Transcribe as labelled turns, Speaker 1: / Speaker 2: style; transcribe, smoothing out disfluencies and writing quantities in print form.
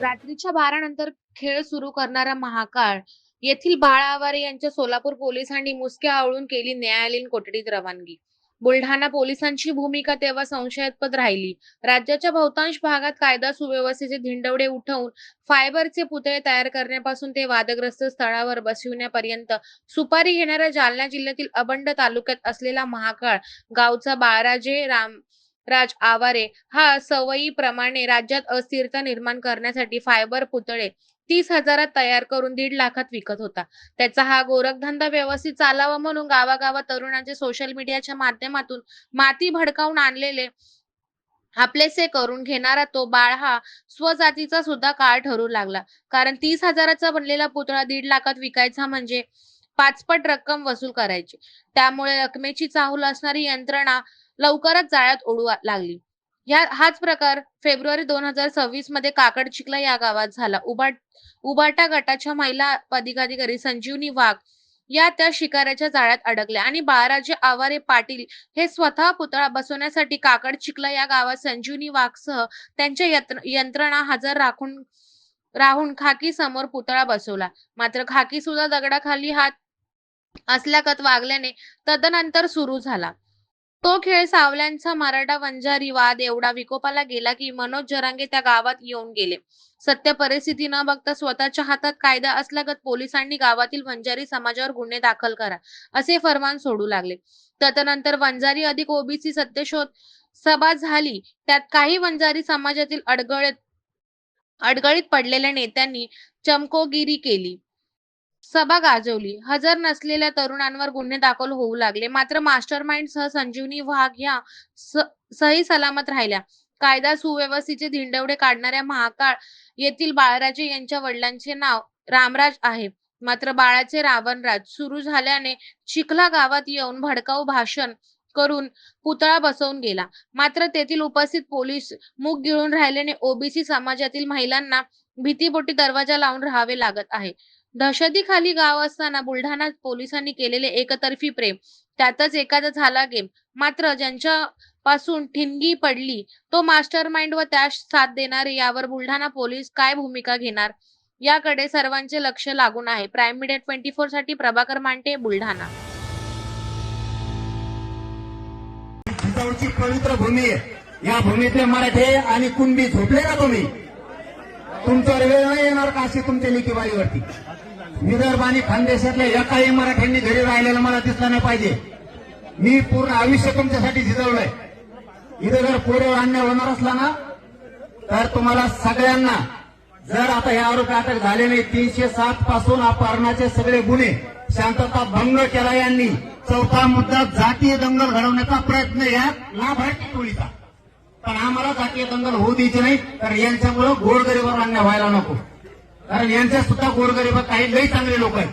Speaker 1: रात्रीच्या 12 नंतर खेळ सुरू करणारा महाकाळ येथील बाळ आवारे यांच्या सोलापूर पोलिसांनी मुसक्या आवळून केली न्यायालयीन कोठडीत रवानगी. बुलढाणा पोलिसांची भूमिका तेव्हा संशयास्पद राहिली. राज्याच्या बहुतांश भागात कायदा सुव्यवस्थेचे धिंडवडे उठवून फायबरचे पुतळे तयार करण्यापासून ते वादग्रस्त स्थळावर बसविण्यापर्यंत सुपारी घेणाऱ्या जालना जिल्ह्यातील अबंड तालुक्यात असलेला महाकाळ गावचा बाळराजे राज आवारे हा सवयीप्रमाणे राज्यात अस्थिरता निर्माण करण्यासाठी फायबर पुतळे 30,000 तयार करून 1.5 लाखात विकत होता. त्याचा हा गोरखधंदा व्यवस्थित चालावा म्हणून गावागावात तरुणांचे सोशल मीडियाच्या माध्यमातून माती भडकावून आणलेले आपलेसे करून घेणारा तो बाळ हा स्वजातीचा सुद्धा काळ ठरू लागला. कारण 30,000चा बनलेला पुतळा 1.5 लाखात विकायचा म्हणजे 5पट रक्कम वसूल करायची. त्यामुळे रकमेची चाहूल असणारी यंत्रणा लवकरच जाळ्यात ओढू लागली. हाच प्रकार फेब्रुवारी 2026 मध्ये काकडचिखला या गावात झाला. उबाटा गटाच्या महिला पदाधिकारी संजीवनी वाघ या त्या शिकाऱ्याच्या जाळ्यात अडकल्या आणि बाळराजे आवारे पाटील हे स्वतः पुतळा बसवण्यासाठी काकडचिखला या गावात संजीवनी वाघसह त्यांच्या यंत्रणा हजर राहून खाकी समोर पुतळा बसवला. मात्र खाकी सुद्धा दगडाखाली हात असल्यागत वागल्याने तदनंतर सुरू झाला तो खेळ. सावल्यांचा मराठा वंजारी वाद एवढा विकोपाला गेला की मनोज जरांगे त्या गावात येऊन गेले. सत्य परिस्थिती न बघता स्वतःच्या हातात कायदा असल्यागत पोलिसांनी गावातील वंजारी समाजावर गुन्हे दाखल करा असे फरमान सोडू लागले. तदनंतर वंजारी अधिक ओबीसी सत्यशोध सभा झाली. त्यात काही वंजारी समाजातील अडगळीत पडलेल्या नेत्यांनी चमकोगिरी केली, सभा गाजवली. हजर नसलेल्या तरुणांवर गुन्हे दाखल होऊ लागले. मात्र मास्टरमाइंड सह संजीवनी वाघ या सही सलामत राहिल्या. कायदा सुव्यवस्थेचे धिंडवडे काढणाऱ्या महाकाळ येथील बाळराजे यांच्या वडिलांचे नाव रामराज आहे. मात्र बाळाचे रावणराज सुरू झाल्याने चिखला गावात येऊन भडकाऊ भाषण करून पुतळा बसवून गेला. मात्र तेथील उपस्थित पोलीस मूग गिळून राहिल्याने ओबीसी समाजातील महिलांना भीतीपोटी दरवाजा लावून राहावे लागत आहे. दहशतीखाली गाव असताना बुलढाणा पोलिसांनी केलेले एकतर्फी प्रेम, त्यातच एखादा झाला गेम. मात्र ज्यांच्या पासून ठिणगी पडली तो मास्टरमाइंड व त्यास साथ देणारे यावर बुलढाणा पोलीस काय भूमिका घेणार याकडे सर्वांचे लक्ष लागून आहे. प्राईम मीडिया 24 साठी प्रभाकर मांटे, बुलढाणा.
Speaker 2: पवित्र भूमी आहे. या भूमीतले मराठे आणि कुणबी झोपले का तुम्ही? तुमच्यावर वेळ नाही येणार का अशी तुमच्या लेकीबाईवरती? विदर्भ आणि खानदेशातल्या एकाही मराठ्यांनी घरी राहिलेलं मला दिसलं नाही पाहिजे. मी पूर्ण आयुष्य तुमच्यासाठी झिजवलंय. इथे जर पोरेवर अन्याय होणार असला ना तर तुम्हाला सगळ्यांना, जर आता हे आरोपी अटक झाले नाही, 307 पासून अपहरणाचे सगळे गुन्हे, शांतता भंग केला यांनी, चौथा मुद्दा जातीय दंगल घडवण्याचा प्रयत्न या लाभार्थी टोळीचा. पण आम्हाला जातीय दंगल होऊ द्यायची नाही, तर यांच्यामुळे गोरगरिबावर अन्याय व्हायला नको. कारण यांच्या सुद्धा गोरगरीब काही लई चांगले लोक आहेत.